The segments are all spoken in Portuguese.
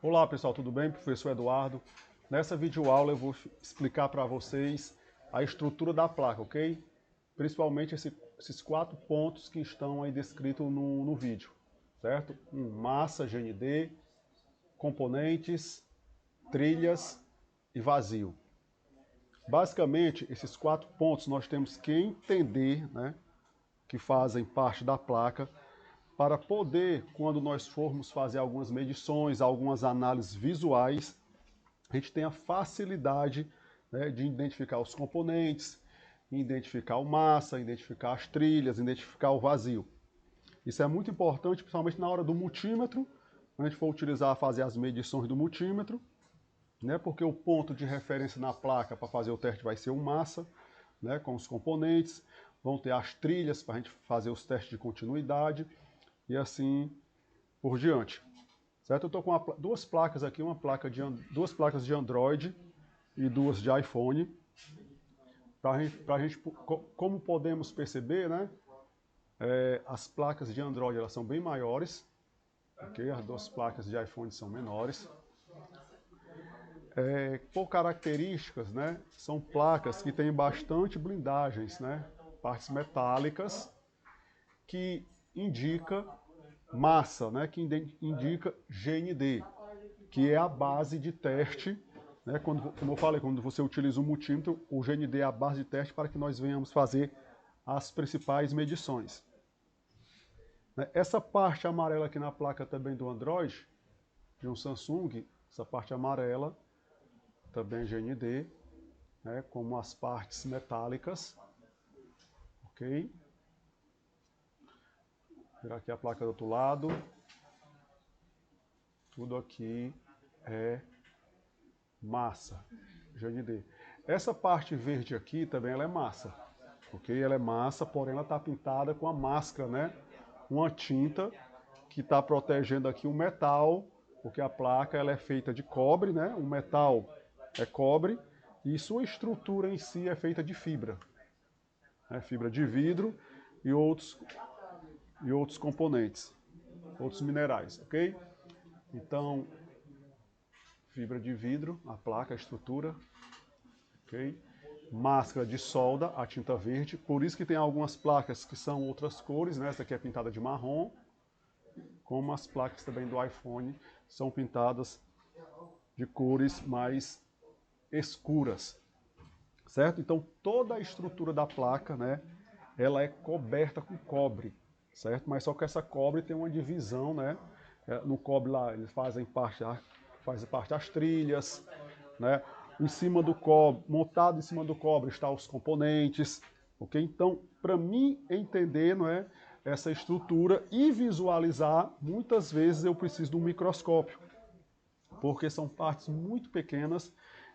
Olá pessoal, tudo bem? Professor Eduardo. Nessa videoaula eu vou explicar para vocês a estrutura da placa, ok? Principalmente esses 4 pontos que estão aí descritos no vídeo, certo? Massa, GND, componentes, trilhas e vazio. Basicamente, esses 4 pontos nós temos que entender, né, que fazem parte da placa, para poder, quando nós formos fazer algumas medições, algumas análises visuais, a gente tenha facilidade, né, de identificar os componentes, identificar o massa, identificar as trilhas, identificar o vazio. Isso é muito importante, principalmente na hora do multímetro, quando a gente for utilizar, fazer as medições do multímetro, né, porque o ponto de referência na placa para fazer o teste vai ser o massa, né, com os componentes, vão ter as trilhas para a gente fazer os testes de continuidade e assim por diante. Certo? Eu estou com duas placas aqui, duas placas de Android e duas de iPhone. Como podemos perceber, né, as placas de Android elas são bem maiores, okay? As duas placas de iPhone são menores. Por características, né, são placas que têm bastante blindagens, né, partes metálicas, que indica massa, né, que indica GND, que é a base de teste, né, como eu falei, quando você utiliza o multímetro, o GND é a base de teste para que nós venhamos fazer as principais medições. Essa parte amarela aqui na placa também do Android, de um Samsung, essa parte amarela, também GND, né, como as partes metálicas, ok? Vou virar aqui a placa do outro lado, tudo aqui é massa, GND. Essa parte verde aqui também ela é massa, ok? Ela é massa, porém ela está pintada com a máscara, né? Uma tinta que está protegendo aqui o metal, porque a placa ela é feita de cobre, né? O metal é cobre e sua estrutura em si é feita de fibra, né? Fibra de vidro e outros componentes, outros minerais, ok? Então, fibra de vidro, a placa, a estrutura, ok? Máscara de solda, a tinta verde, por isso que tem algumas placas que são outras cores, né? Essa aqui é pintada de marrom, como as placas também do iPhone são pintadas de cores mais escuras, certo? Então toda a estrutura da placa, né, ela é coberta com cobre, certo? Mas só que essa cobre tem uma divisão, né? No cobre lá eles fazem parte as trilhas, né? Em cima do cobre, montado em cima do cobre, estão os componentes, ok? Então, para mim entender, não é, essa estrutura e visualizar, muitas vezes eu preciso de um microscópio, porque são partes muito pequenas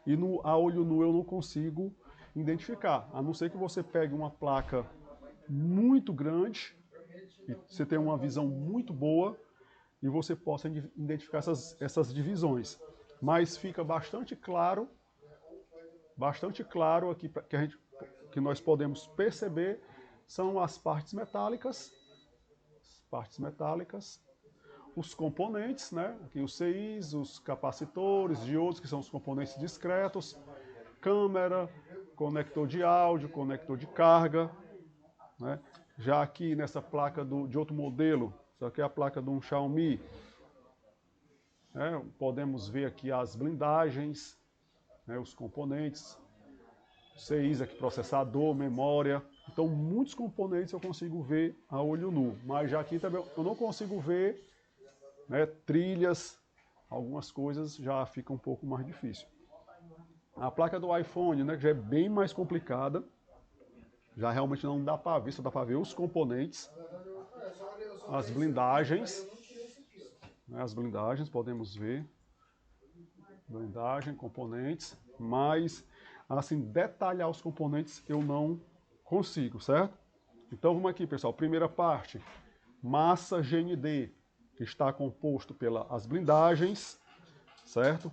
e a olho nu eu não consigo identificar, a não ser que você pegue uma placa muito grande e você tenha uma visão muito boa e você possa identificar essas divisões. Mas fica bastante claro aqui que nós podemos perceber são as partes metálicas, os componentes, né? Aqui os CIs, os capacitores, diodos, que são os componentes discretos, câmera, conector de áudio, conector de carga, né? Já aqui nessa placa de outro modelo, isso aqui é a placa de um Xiaomi, né? Podemos ver aqui as blindagens, né? Os componentes, CIs aqui, processador, memória. Então, muitos componentes eu consigo ver a olho nu, mas já aqui também eu não consigo ver, né, trilhas, algumas coisas já fica um pouco mais difícil. A placa do iPhone, né, que já é bem mais complicada, já realmente não dá para ver, só dá para ver os componentes, as blindagens, né, as blindagens podemos ver, blindagem, componentes, mas assim, detalhar os componentes eu não consigo, certo? Então vamos aqui, pessoal, primeira parte, massa GND, que está composto pelas blindagens, certo?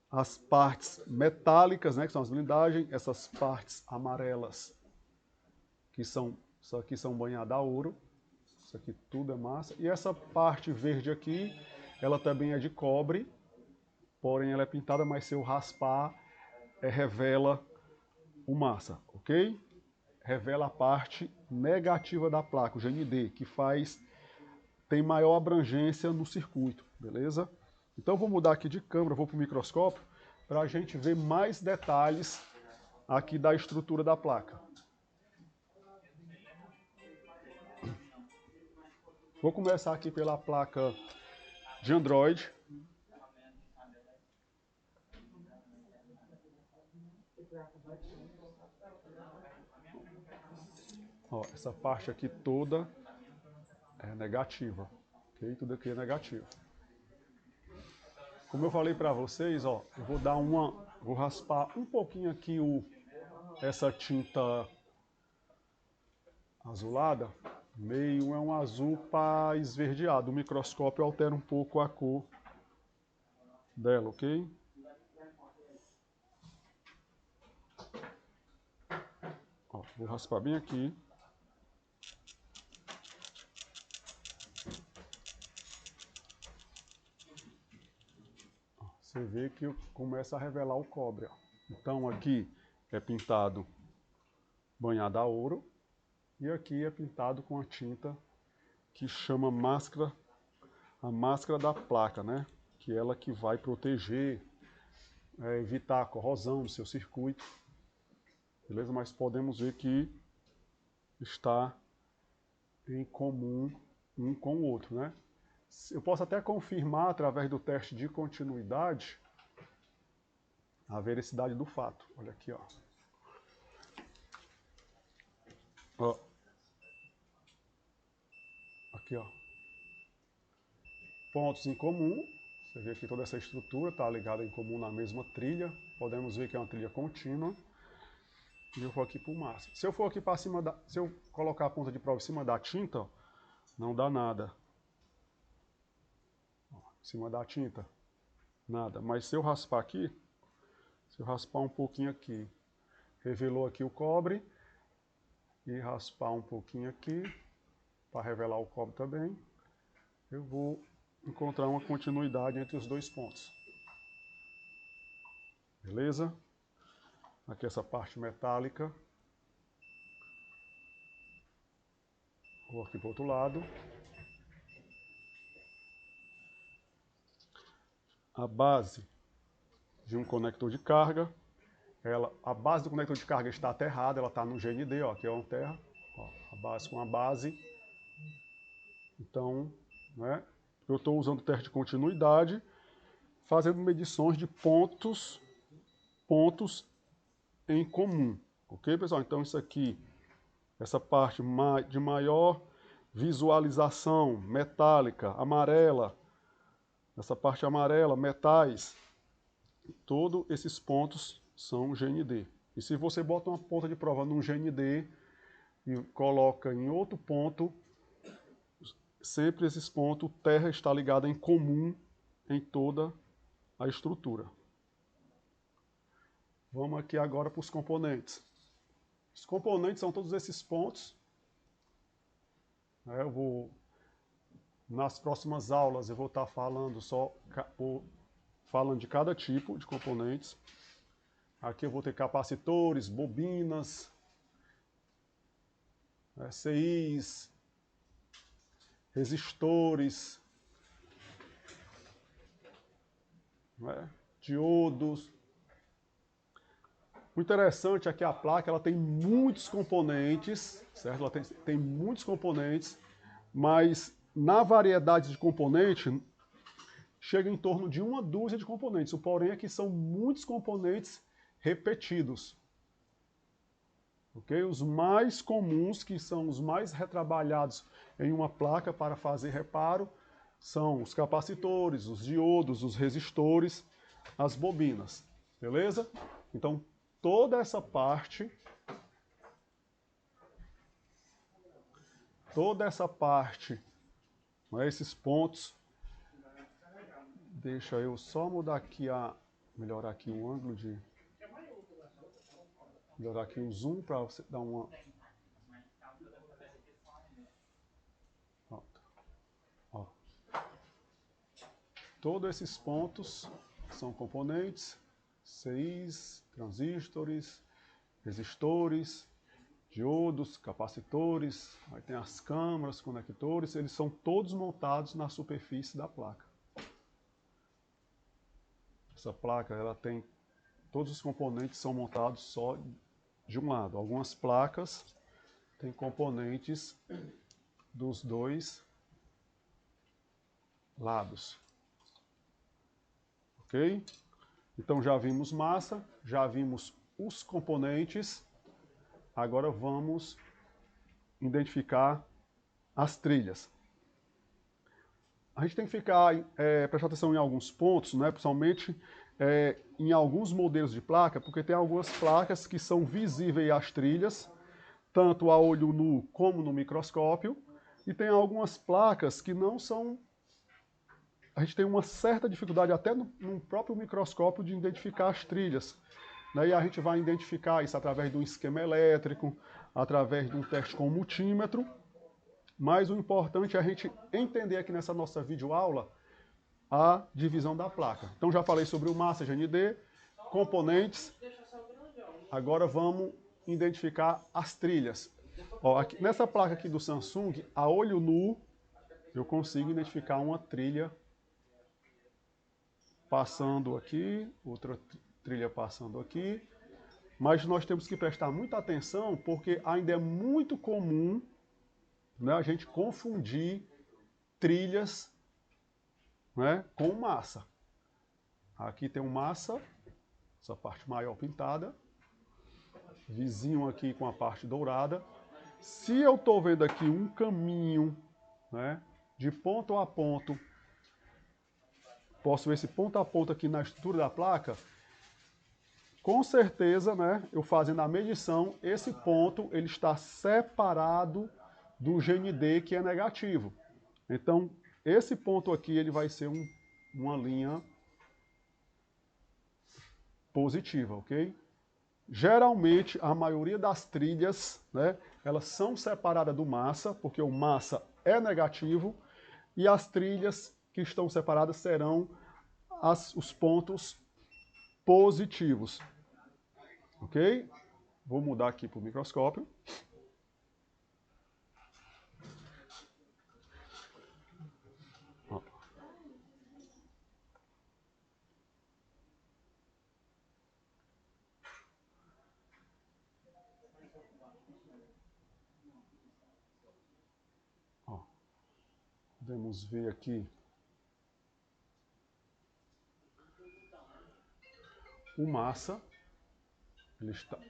As partes metálicas, né, que são as blindagens, essas partes amarelas, isso aqui são banhadas a ouro, isso aqui tudo é massa, e essa parte verde aqui Ela também é de cobre, porém ela é pintada, mas se eu raspar, revela o massa, ok? Revela a parte negativa da placa, o GND, que tem maior abrangência no circuito, beleza? Então vou mudar aqui de câmera, vou para o microscópio, para a gente ver mais detalhes aqui da estrutura da placa. Vou começar aqui pela placa de Android. Ó, essa parte aqui toda é negativa, ok? Tudo aqui é negativo. Como eu falei para vocês, ó, eu vou raspar um pouquinho aqui essa tinta azulada, meio é um azul para esverdeado. O microscópio altera um pouco a cor dela, ok? Ó, vou raspar bem aqui. Você vê que começa a revelar o cobre. Ó. Então aqui é pintado banhado a ouro e aqui é pintado com a tinta que chama máscara, a máscara da placa, né? Que é ela que vai proteger, evitar a corrosão do seu circuito. Beleza? Mas podemos ver que está em comum um com o outro, né? Eu posso até confirmar através do teste de continuidade a veracidade do fato. Olha aqui, ó. Ó. Aqui, ó. Pontos em comum. Você vê que toda essa estrutura está ligada em comum na mesma trilha. Podemos ver que é uma trilha contínua. E eu vou aqui para o máximo. Se eu for aqui para cima se eu colocar a ponta de prova em cima da tinta, ó, não dá nada. Ó, em cima da tinta, nada. Mas se eu raspar aqui, se eu raspar um pouquinho aqui, revelou aqui o cobre, e raspar um pouquinho aqui, para revelar o cobre também, eu vou encontrar uma continuidade entre os dois pontos. Beleza? Aqui essa parte metálica. Vou aqui para o outro lado. A base de um conector de carga. A base do conector de carga está aterrada, ela está no GND, ó, aqui é uma terra. Ó, a base com a base. Então, né, eu estou usando o teste de continuidade, fazendo medições de pontos em comum. Ok, pessoal? Então isso aqui, essa parte de maior visualização metálica, amarela, essa parte amarela, metais, todos esses pontos são GND. E se você bota uma ponta de prova num GND e coloca em outro ponto, sempre esses pontos, terra está ligada em comum em toda a estrutura. Vamos aqui agora para os componentes. Os componentes são todos esses pontos. Nas próximas aulas eu vou estar falando falando de cada tipo de componentes. Aqui eu vou ter capacitores, bobinas, CIs, resistores, né, diodos. O interessante é que a placa ela tem muitos componentes, certo? Ela tem muitos componentes, mas na variedade de componentes chega em torno de uma dúzia de componentes. O porém é que são muitos componentes repetidos. Okay? Os mais comuns, que são os mais retrabalhados em uma placa para fazer reparo, são os capacitores, os diodos, os resistores, as bobinas. Beleza? Então, toda essa parte, né, esses pontos, deixa eu só mudar aqui melhorar aqui o ângulo melhorar aqui o zoom para você dar uma... Pronto. Ó. Todos esses pontos são componentes, CIs, transistores, resistores, diodos, capacitores, aí tem as câmaras, conectores, eles são todos montados na superfície da placa. Essa placa, ela tem, todos os componentes são montados só de um lado. Algumas placas têm componentes dos dois lados. Ok? Então já vimos massa, já vimos os componentes, agora vamos identificar as trilhas. A gente tem que prestar atenção em alguns pontos, né? Principalmente em alguns modelos de placa, porque tem algumas placas que são visíveis às trilhas, tanto a olho nu como no microscópio, e tem algumas placas que não são. A gente tem uma certa dificuldade até no próprio microscópio de identificar as trilhas. Daí a gente vai identificar isso através de um esquema elétrico, através de um teste com multímetro. Mas o importante é a gente entender aqui nessa nossa videoaula a divisão da placa. Então já falei sobre o massa GND, componentes. Agora vamos identificar as trilhas. Ó, aqui, nessa placa aqui do Samsung, a olho nu, eu consigo identificar uma trilha passando aqui, outra trilha passando aqui. Mas nós temos que prestar muita atenção porque ainda é muito comum, né, a gente confundir trilhas, né, com massa. Aqui tem um massa, essa parte maior pintada, vizinho aqui com a parte dourada. Se eu estou vendo aqui um caminho, né, de ponto a ponto, posso ver esse ponto a ponto aqui na estrutura da placa, com certeza, né, eu fazendo a medição, esse ponto ele está separado do GND que é negativo. Então, esse ponto aqui ele vai ser uma linha positiva, ok? Geralmente, a maioria das trilhas, né, elas são separadas do massa, porque o massa é negativo, e as trilhas que estão separadas serão os pontos positivos. Ok? Vou mudar aqui para o microscópio. Ó, podemos ver aqui o massa.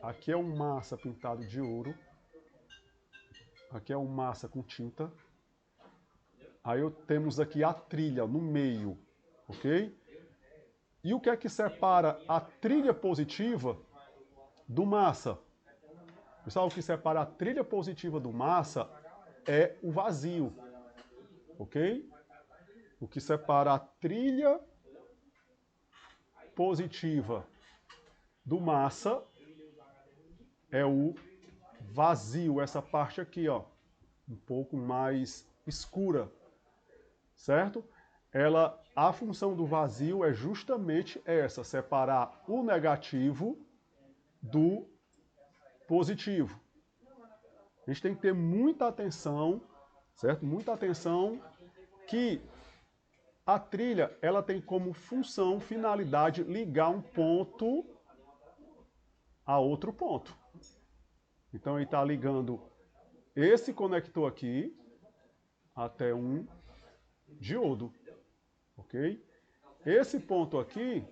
Aqui é um massa pintado de ouro. Aqui é um massa com tinta. Aí temos aqui a trilha no meio, ok? E o que é que separa a trilha positiva do massa? Pessoal, o que separa a trilha positiva do massa é o vazio, ok? O que separa a trilha positiva do massa é o vazio, essa parte aqui, ó, um pouco mais escura, certo? A função do vazio é justamente essa, separar o negativo do positivo. A gente tem que ter muita atenção, certo? Muita atenção que a trilha, ela tem como função, finalidade, ligar um ponto a outro ponto. Então ele está ligando esse conector aqui até um diodo, ok? Esse ponto aqui,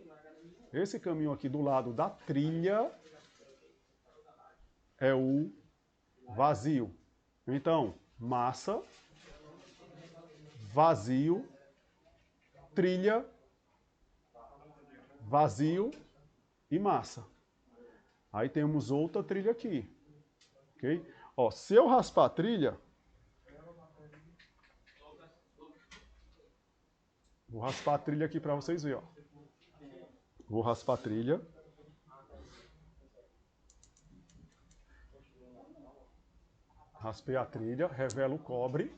esse caminho aqui do lado da trilha é o vazio. Então, massa, vazio, trilha, vazio e massa. Aí temos outra trilha aqui, ok? Ó, se eu raspar a trilha, vou raspar a trilha aqui para vocês verem, ó. Vou raspar a trilha. Raspei a trilha, revelo o cobre,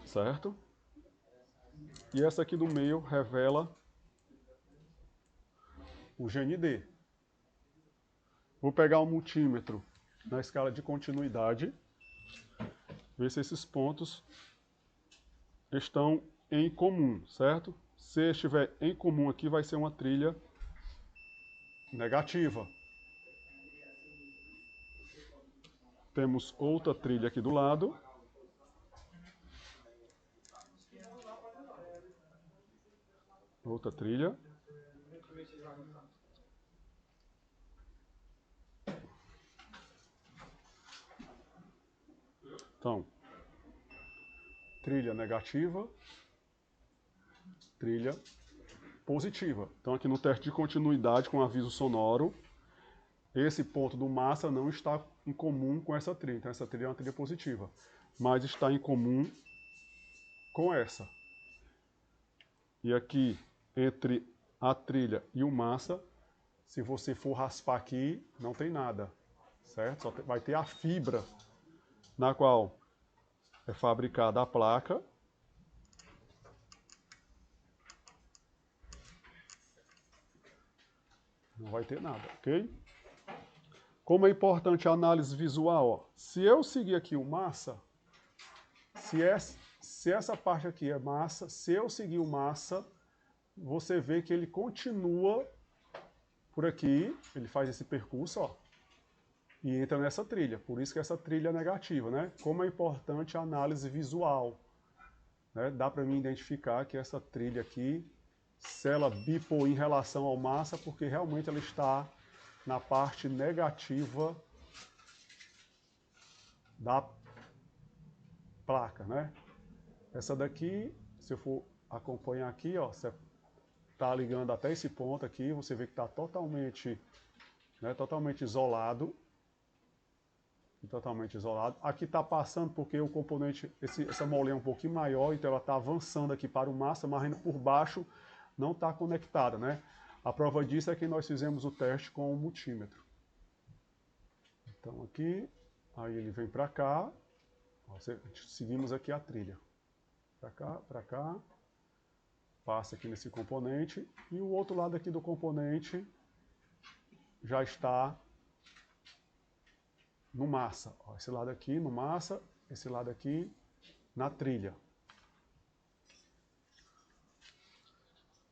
certo? e essa aqui do meio revela o GND. Vou pegar um multímetro na escala de continuidade, ver se esses pontos estão em comum, certo? Se estiver em comum aqui, vai ser uma trilha negativa. Temos outra trilha aqui do lado. Outra trilha. Então, trilha negativa, trilha positiva. Então, aqui no teste de continuidade com aviso sonoro, esse ponto do massa não está em comum com essa trilha. Então, essa trilha é uma trilha positiva, mas está em comum com essa. E aqui, entre a trilha e o massa, se você for raspar aqui, não tem nada, certo? Só vai ter a fibra na qual é fabricada a placa. Não vai ter nada, ok? Como é importante a análise visual, ó. Se eu seguir aqui o massa, se essa parte aqui é massa, se eu seguir o massa, você vê que ele continua por aqui, ele faz esse percurso, ó, e entra nessa trilha. Por isso que essa trilha é negativa, né? Como é importante a análise visual, né? Dá para mim identificar que essa trilha aqui, se ela bipou em relação ao massa, porque realmente ela está na parte negativa da placa, né? Essa daqui, se eu for acompanhar aqui, ó, você está ligando até esse ponto aqui, você vê que está totalmente, né, totalmente isolado. Totalmente isolado. Aqui está passando porque o componente, essa molinha é um pouquinho maior, então ela está avançando aqui para o massa, mas ainda por baixo não está conectada, né? A prova disso é que nós fizemos o teste com o multímetro. Então aqui, aí ele vem para cá, seguimos aqui a trilha. Para cá, passa aqui nesse componente, e o outro lado aqui do componente já está no massa. Ó, esse lado aqui no massa, esse lado aqui na trilha.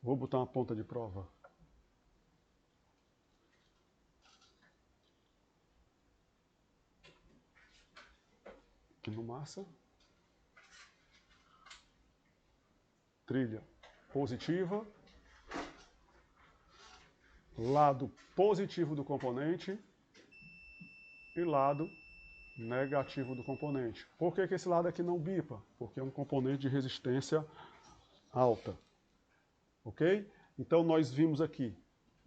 Vou botar uma ponta de prova. Aqui no massa. Trilha positiva. Lado positivo do componente. E lado negativo do componente. Por que esse lado aqui não bipa? Porque é um componente de resistência alta. Ok? Então nós vimos aqui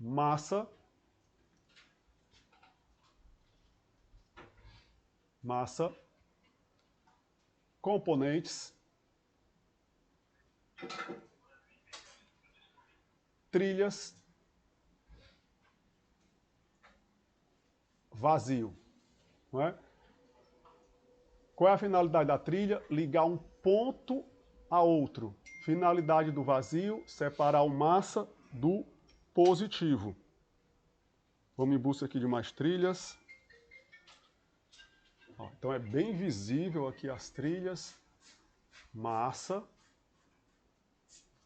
massa, componentes, trilhas, vazio. Não é? Qual é a finalidade da trilha? Ligar um ponto a outro. Finalidade do vazio, separar o massa do positivo. Vamos em busca aqui de mais trilhas. Ó, então é bem visível aqui as trilhas. Massa,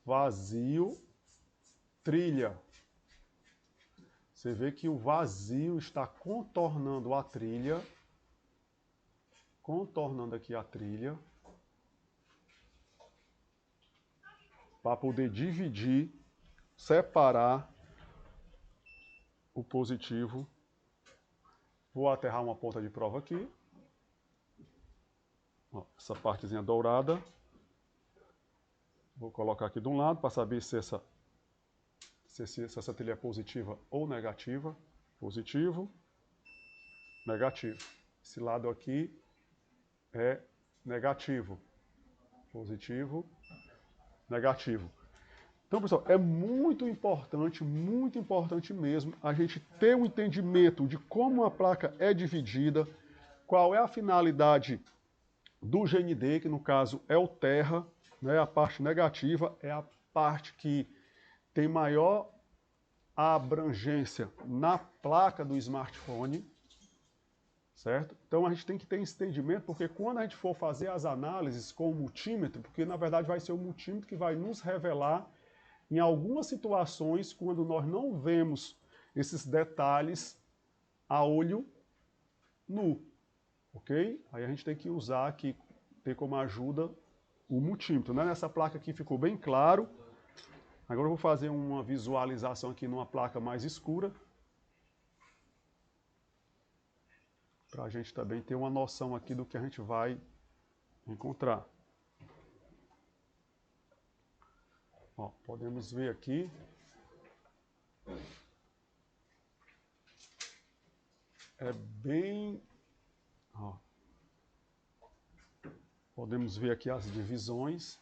vazio, trilha. Você vê que o vazio está contornando a trilha. Contornando aqui a trilha. Para poder dividir, separar o positivo. Vou aterrar uma ponta de prova aqui. Ó, essa partezinha dourada. Vou colocar aqui de um lado para saber se essa trilha é positiva ou negativa. Positivo, negativo. Esse lado aqui é negativo. Positivo, negativo. Então, pessoal, é muito importante mesmo a gente ter um entendimento de como a placa é dividida, qual é a finalidade do GND, que no caso é o terra, né? A parte negativa é a parte que tem maior abrangência na placa do smartphone, certo? Então a gente tem que ter esse entendimento, porque quando a gente for fazer as análises com o multímetro, porque na verdade vai ser o multímetro que vai nos revelar em algumas situações, quando nós não vemos esses detalhes a olho nu, ok? Aí a gente tem que usar aqui, ter como ajuda o multímetro, né? Nessa placa aqui ficou bem claro. Agora eu vou fazer uma visualização aqui numa placa mais escura, para a gente também ter uma noção aqui do que a gente vai encontrar. Ó, podemos ver aqui. É bem... Ó, podemos ver aqui as divisões.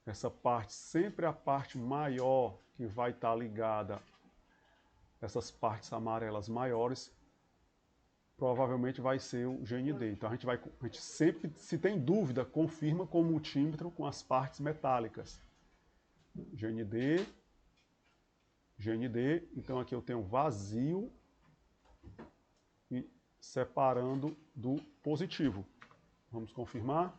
Essa parte sempre é a parte maior que vai estar ligada, essas partes amarelas maiores, provavelmente vai ser o GND. Então a gente sempre, se tem dúvida, confirma com o multímetro com as partes metálicas. GND, GND, então aqui eu tenho vazio e separando do positivo. Vamos confirmar.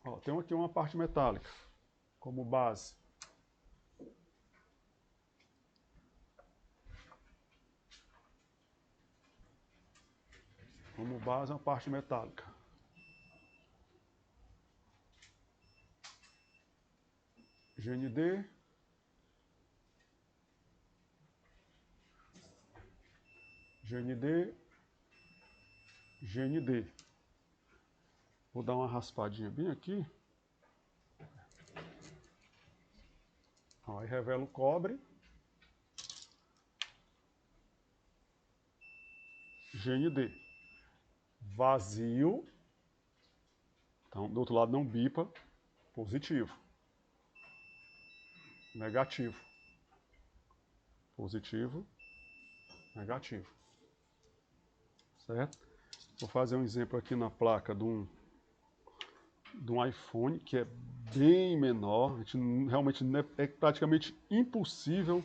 Ó, tem aqui uma parte metálica como base. Como base, uma parte metálica. GND. GND. GND. Vou dar uma raspadinha bem aqui. Ó, aí revela o cobre. GND. Vazio. Então, do outro lado não bipa. Positivo. Negativo. Positivo. Negativo. Certo? Vou fazer um exemplo aqui na placa de um iPhone, que é bem menor. A gente realmente é praticamente impossível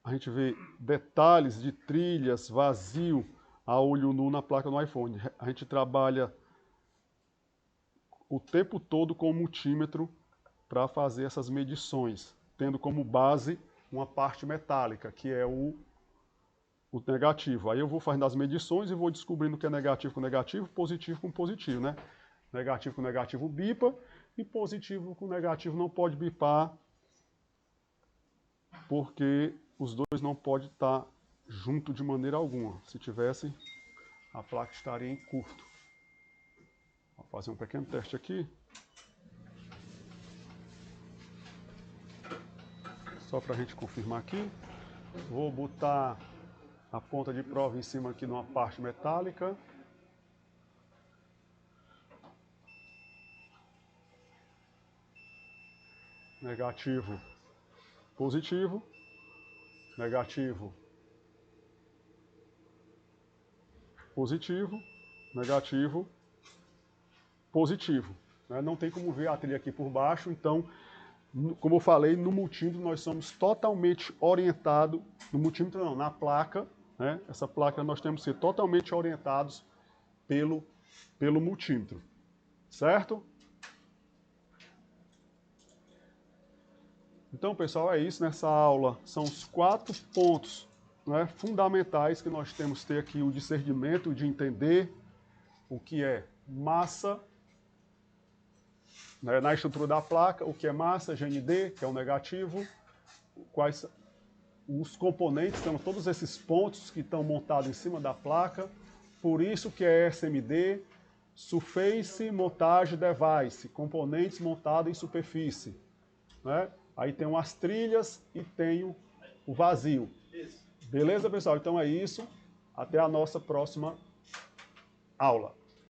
a gente ver detalhes de trilhas, vazio, a olho nu na placa do iPhone. A gente trabalha o tempo todo com o multímetro para fazer essas medições, tendo como base uma parte metálica, que é o negativo. Aí eu vou fazendo as medições e vou descobrindo o que é negativo com negativo, positivo com positivo, né? Negativo com negativo bipa, e positivo com negativo não pode bipar, porque os dois não podem estar junto de maneira alguma. Se tivesse, a placa estaria em curto. Vou fazer um pequeno teste aqui. Só para a gente confirmar aqui. Vou botar a ponta de prova em cima aqui numa parte metálica. Negativo, positivo. Negativo, positivo. Negativo, positivo. Não tem como ver a trilha aqui por baixo, então, como eu falei, no multímetro nós somos totalmente orientados, no multímetro não, na placa, né? Essa placa nós temos que ser totalmente orientados pelo multímetro, certo? Então, pessoal, é isso nessa aula. São os 4 pontos, né, fundamentais que nós temos que ter aqui, o discernimento de entender o que é massa, né, na estrutura da placa, o que é massa, GND, que é o negativo, quais os componentes, são todos esses pontos que estão montados em cima da placa, por isso que é SMD, Surface Montage Device, componentes montados em superfície, né? Aí tem as trilhas e tem o vazio. Beleza, pessoal? Então é isso. Até a nossa próxima aula.